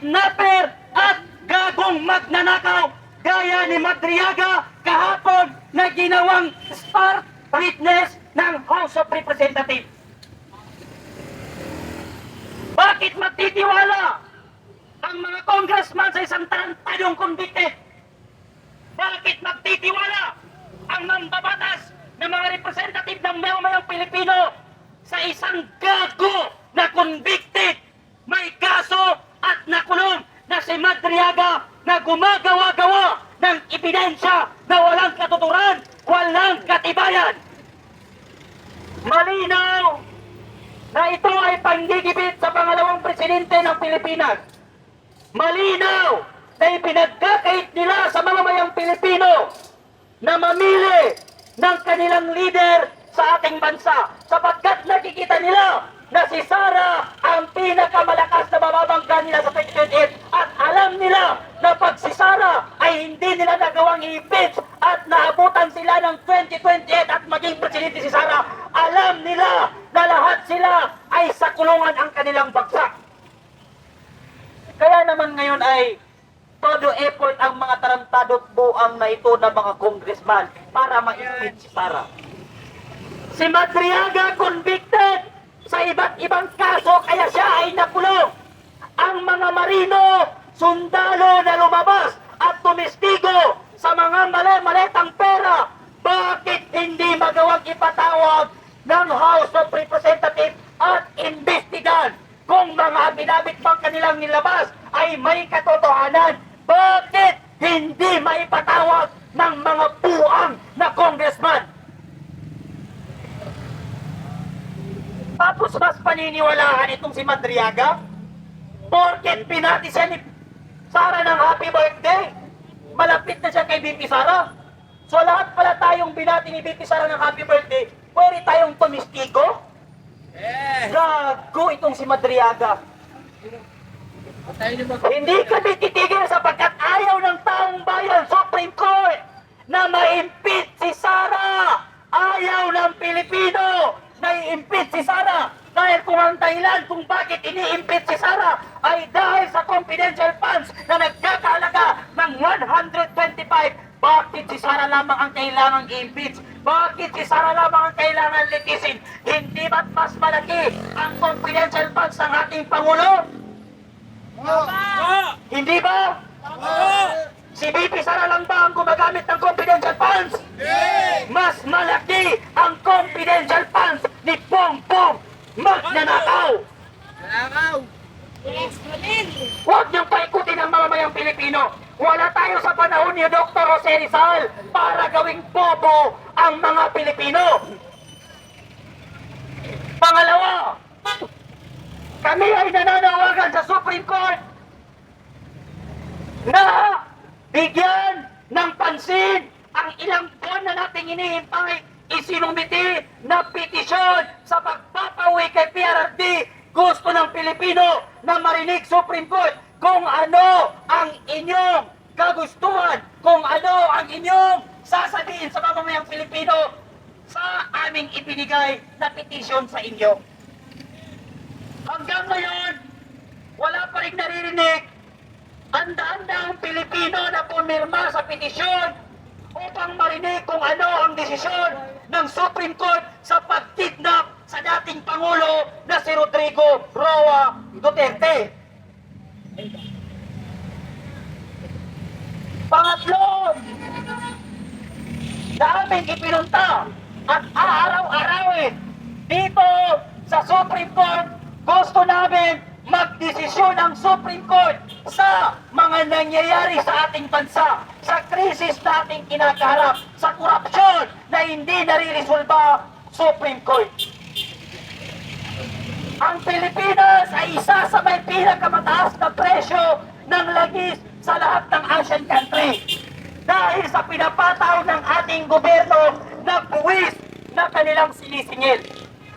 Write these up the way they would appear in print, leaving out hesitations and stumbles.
kidnapper at gagong magnanakaw gaya ni Madriaga kahapon na ginawang star witness ng House of Representatives. Bakit magtitiwala ang mga congressman sa isang tarantadong convicted? Bakit magtitiwala ang mambabatas ng mga representative ng mamayang Pilipino sa isang gago na convicted, may kaso at nakulong na si Madriaga na gumagawa-gawa ng ebidensya na walang katuturan, walang katibayan? Malinaw na ito ay panggigibit sa pangalawang presidente ng Pilipinas. Malinaw na ipinagkakait nila sa mamamayang Pilipino na mamili ng kanilang leader sa ating bansa sapagkat nakikita nila na si Sara ang pinakamalakas na mababangga nila sa 2028 at alam nila na pag si Sara ay hindi nila nagawang i-impeach at naabutan sila ng 2028 at maging presidente si Sara, alam nila na lahat sila ay sa kulungan ang kanilang bagsak. Kaya naman ngayon ay todo effort ang mga tarantado buang na ito na mga congressman para ma-impeach si Sara. Si Madriaga convicted sa iba't ibang kaso kaya siya ay nakulong. Ang mga marino, sundalo na lumabas at tumistigo sa mga maletang pera, bakit hindi magawang ipatawag ng House of Representatives at investigan kung mga binabit bang kanilang nilabas ay may katotohanan? Bakit hindi maipatawag ng mga buang na congressman? Tapos mas paniniwalaan itong si Madriaga porket pinati siya ni Sara ng happy birthday. Malapit na siya kay BP Sara. So lahat pala tayong binati ni BP Sara ng happy birthday, pwede tayong tumistigo? Gago itong si Madriaga. Hindi kami titigil sapagkat ayaw ng taong bayan, Supreme Court, na ma-impeach si Sara. Ayaw ng Pilipino na i-impeach si Sara dahil kung ang dahilan kung bakit ini-impeach si Sara ay dahil sa confidential funds na nagkakahalaga ng 125. Bakit si Sara lamang ang kailangang i-impeach? Bakit si Sara lamang ang kailangan litisin? Hindi ba't mas malaki ang confidential funds ng ating Pangulo? Hindi ba? Si BP Sara lang ba ang gumagamit ng confidential funds? Mas malaki ang confidential funds ni Bongbong Magnanakaw. Huwag niyong paikutin ang mamamayang Pilipino. Wala tayo sa panahon ni Dr. Jose Rizal para gawing bobo ang mga Pilipino. Pangalawa, kami ay nananawagan sa Supreme Court na bigyan ng pansin ang ilang buwan na nating inihintay isinumiti na petisyon sa pagpapawi kay PRRD. Gusto ng Pilipino na marinig Supreme Court kung ano ang inyong kagustuhan, kung ano ang inyong sasabihin sa mamamayang Pilipino sa aming ibinigay na petisyon sa inyo. Hanggang ngayon, wala pa rin naririnig ang Pilipino na pumirma sa petisyon upang marinig kung ano ang desisyon ng Supreme Court sa pagkidnap sa dating Pangulo na si Rodrigo Roa Duterte. Pangatlo, na aming ipinunta at aaraw-arawin dito sa Supreme Court, gusto namin magdesisyon ang Supreme Court sa mga nangyayari sa ating bansa, sa krisis na ating kinakaharap, sa korupsyon na hindi nariresolba Supreme Court. Ang Pilipinas ay isa sa may pinakamataas na presyo ng langis sa lahat ng Asian country dahil sa pinapataw ng ating gobyerno na buwis na kanilang sinisingil.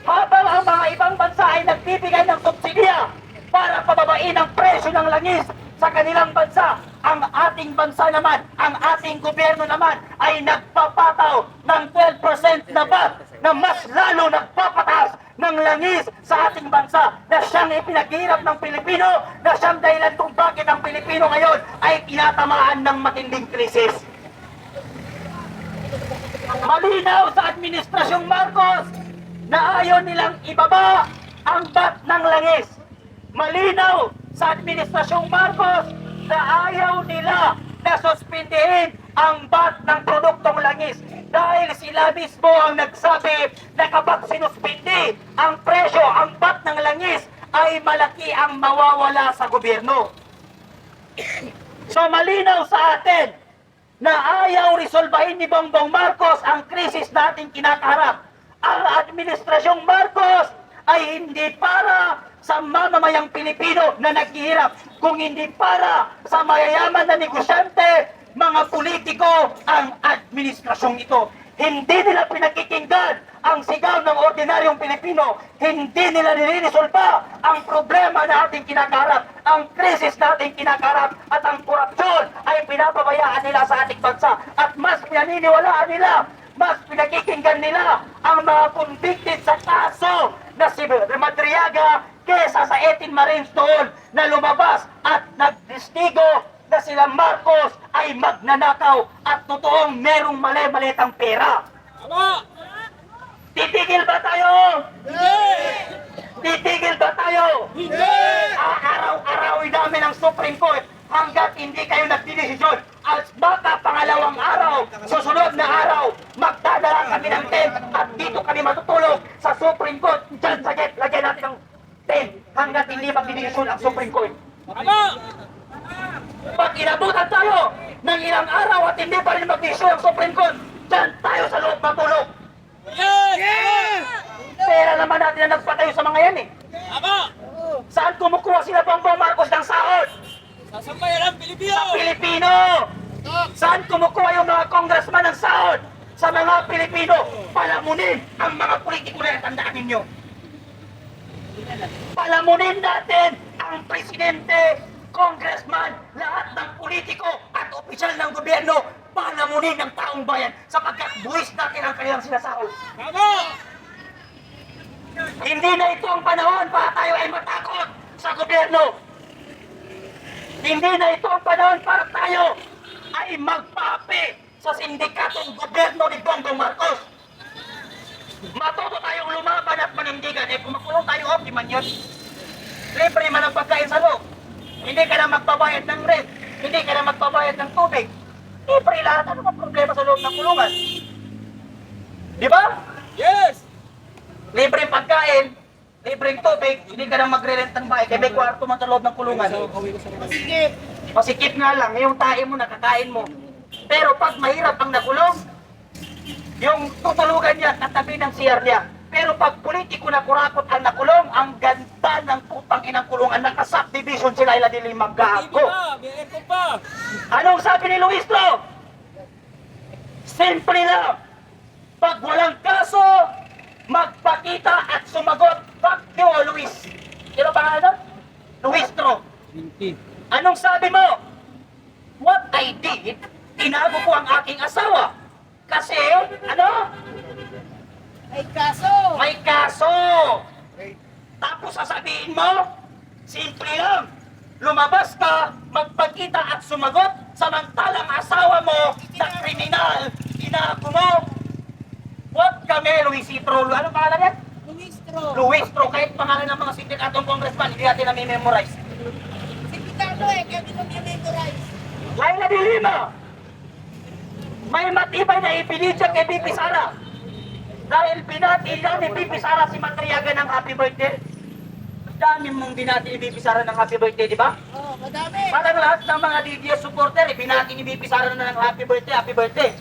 Habang ang mga ibang bansa ay nagbibigay ng subsidiya para pababain ang presyo ng langis sa kanilang bansa, ang ating bansa naman, ang ating gobyerno naman ay nagpapataw ng 12% na VAT na mas lalo nagpapataas ng langis sa ating bansa na siyang ipinaghirap ng Pilipino, na siyang dahilan kung bakit Pilipino ngayon ay tinatamaan ng matinding krisis. Malinaw sa Administrasyong Marcos na ayaw nilang ibaba ang VAT ng langis. Malinaw sa Administrasyong Marcos na ayaw nila na suspindihin ang VAT ng produktong langis dahil sila mismo ang nagsabi na kapag sinuspindi ang presyo, ang VAT ng langis, ay malaki ang mawawala sa gobyerno. So malinaw sa atin na ayaw resolbahin ni Bongbong Marcos ang krisis nating kinakaharap. Ang Administrasyong Marcos ay hindi para sa mamamayang Pilipino na naghihirap, kung hindi para sa mayayaman na negosyante, mga politiko, ang administrasyong ito. Hindi nila pinakikinggan ang sigaw ng ordinaryong Pilipino. Hindi nila niliresolba ang problema na ating kinakaharap, ang krisis na ating kinakaharap, at ang korupsyon ay pinapabayaan nila sa ating bansa. At mas pinaniniwalaan nila, mas pinakikinggan nila ang mga convicted sa kaso na si Madriaga kesa sa 18 Marines doon na lumabas at nagdistigo na sila Marcos ay magnanakaw at totoong merong mali-malitang pera. Titigil ba tayo? Hindi! Titigil ba tayo? Hindi! Araw-arawin namin ang Supreme Court hanggat hindi kayo nagdidesisyon. At baka pangalawang araw, susunod na araw, magdadala kami ng tent at dito kami matutulog sa Supreme Court. Diyan sa gate, lagyan natin ng tent hanggat hindi magdidesisyon ang Supreme Court. Pag inabutan tayo ng ilang araw at hindi pa rin mag-issue ang Supreme Court, dyan tayo sa loob matulog. Yes! Pera naman natin na nagpatayo sa mga yan eh. Tama! Saan kumukuha sila Bongbong Marcos ng sahod? Sa sambayanan Pilipino! Sa Pilipino! Saan kumukuha yung mga congressman ng sahod? Sa mga Pilipino. Palamunin ang mga politiko na tandaan ninyo. Palamunin natin ang presidente, congressman, lahat ng politiko at opisyal ng gobyerno, palamunin ng taong bayan sapagkat buwis natin ang kanilang sinasahod. Tama! Hindi na ito ang panahon para tayo ay matakot sa gobyerno. Hindi na ito ang panahon para tayo ay magpapi sa sindikatong gobyerno ni Bongbong Marcos. Matuto tayong lumaban at manindigan. Eh kung makulong tayo, okay man yun. Libre man ang pagkain sa loob. Hindi ka na magbabayad ng rent. Hindi ka na magbabayad ng tubig. Libre lahat. Ano ang problema sa loob ng kulungan? Di ba? Yes! Libreng pagkain, libreng tubig, hindi ka na magre-rent ng bahay. Kaya may kwarto man sa loob ng kulungan. Masikip! Masikip nga lang, yung tae mo, nakakain mo. Pero pag mahirap ang nakulong, yung tutulugan niya, katabi ng CR niya. Pero pag politiko na kurakot ang nakulong, ang ganda ng putang inang kulungan, naka-subdivision sila ila dili maggago. May aircon pa! Anong sabi ni Luistro? Simple lang. Pag walang kaso, magpakita at sumagot. Fuck you, Luis. Sino ba ano? Luistro. Anong sabi mo? What I did, tinago ko ang aking asawa. Kasi, ano? May kaso! May kaso. Tapos sasabihin mo, simple lang. Lumabas ka, magpakita at sumagot, samantalang asawa mo na kriminal, tinago mo. Huwag kami, Luisitro. Ano pangalan yan? Ministro! Luistro. Kahit pangalan ng mga sindikatong congressman, hindi natin na-memorize. Sindikato kaya di mo memorize. Laila de Lima, may matibay na ipinidya kay BP Sara. Dahil binati lang ni BP Sara si Madriaga ng happy birthday. Dami mong binati ni BP Sara ng happy birthday, di ba? Oh, madami! Parang lahat ng mga DDS supporter, binati ni BP Sara na ng happy birthday, happy birthday.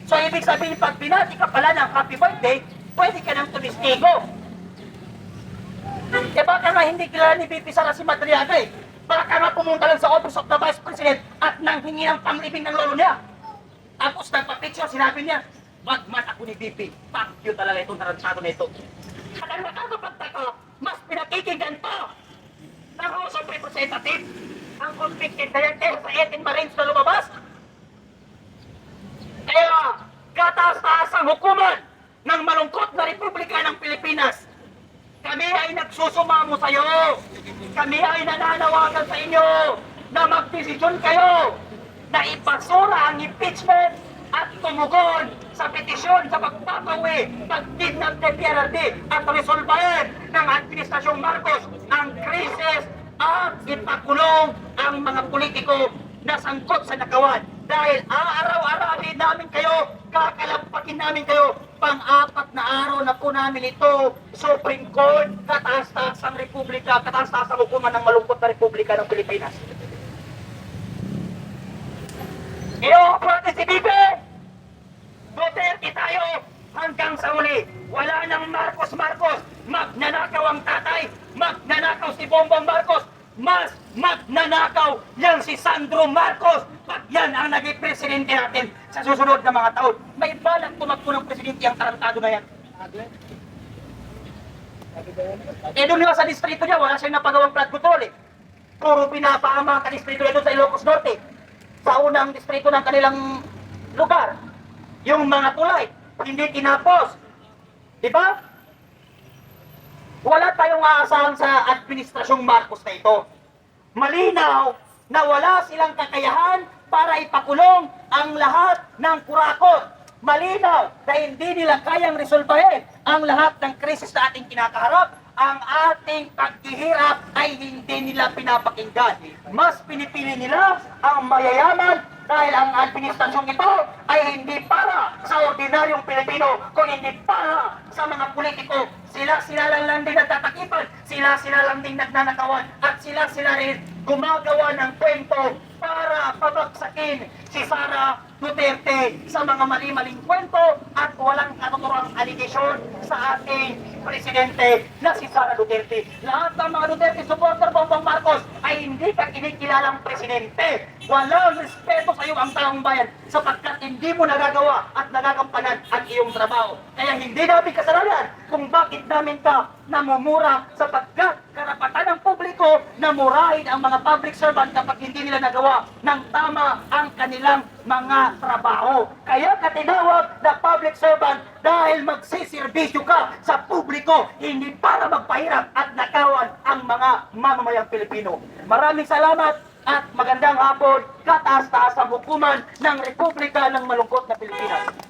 So, ibig sabihin, pag binati ka pala ng happy birthday, pwede ka nang tumistigo. Eh baka nga hindi kilala ni BP Sara si Madriaga eh. Baka nga pumunta lang sa Office of the Vice President at nang hingi ng panglibing ng lolo niya. Tapos nagpa-picture, sinabi niya, magmat ako ni BP. Fuck you talaga itong taransyado na ito. At ang nakakapagtaka, mas pinakikinggan pa ng House of Representatives ang convicted na yan sa 18 Marines na lumabas. Kaya, kataas-taas ang hukuman ng malungkot na Republika ng Pilipinas. Kami ay nagsusumamo sa iyo. Kami ay nananawagan sa inyo. na magdesisyon kayo na ipasura ang impeachment at tumugon sa petisyon sa pagpapawi, pagkidnap ng PRRD at resolbahin ng Administrasyong Marcos ang krisis at ipakulong ang mga politiko na sangkot sa nakawan. Dahil aaraw-arawin namin kayo, kakalampakin namin kayo, pang-apat na araw na po namin ito, Supreme Court, kataas-taasang Republika, kataas-taasang hukuman ng malungkot na Republika ng Pilipinas. Iyo, Prati si Bibe! Duterte tayo hanggang sa uli. Wala nang Marcos. Magnanakaw ang tatay. Magnanakaw si Bongbong Marcos. Mas magnanakaw yan si Sandro Marcos. Pag yan ang naging presidente natin sa susunod na mga taon. May balak tumakbo ng presidente ang tarantado na yan. Eh doon nga sa distrito niya, wala siyang napagawang flood control eh. Puro pinapaama ka distrito na doon sa Ilocos Norte. Sa unang distrito ng kanilang lugar. Yung mga tulay, hindi tinapos. Di ba? Wala tayong aasahan sa Administrasyong Marcos na ito. Malinaw na wala silang kakayahan para ipakulong ang lahat ng kurakot. Malinaw na hindi nila kayang resolbahin ang lahat ng krisis na ating kinakaharap. Ang ating paghihirap ay hindi nila pinapakinggan. Mas pinipili nila ang mayayaman dahil ang administrasyong ito ay hindi para sa ordinaryong Pilipino, kung hindi para sa mga politiko. Sila lang din nagtatakipan, sila lang din nagnanakawan, at sila rin gumagawa ng kwento para pabagsakin si Sara Duterte sa mga mali-maling kwento at walang katuturang allegation sa ating presidente na si Sara Duterte. Lahat ng mga Duterte supporter Bongbong Marcos ay hindi ka kinikilalang presidente. Walang respeto sa iyo ang taong bayan sapagkat hindi mo nagagawa at nagagampanan ang iyong trabaho. Kaya hindi namin kasalanan kung bakit namin ka namumura sapagkat karapatan ng publiko na murahin ang mga public servant kapag hindi nila nagawa ng tama ang kanilang mga trabaho. Kaya ka tinawag na public servant dahil magsiservisyo ka sa publiko, hindi para magpahirap at nakawan ang mga mamamayang Pilipino. Maraming salamat at magandang hapon, kataas-taas ang hukuman ng Republika ng Malungkot na Pilipinas.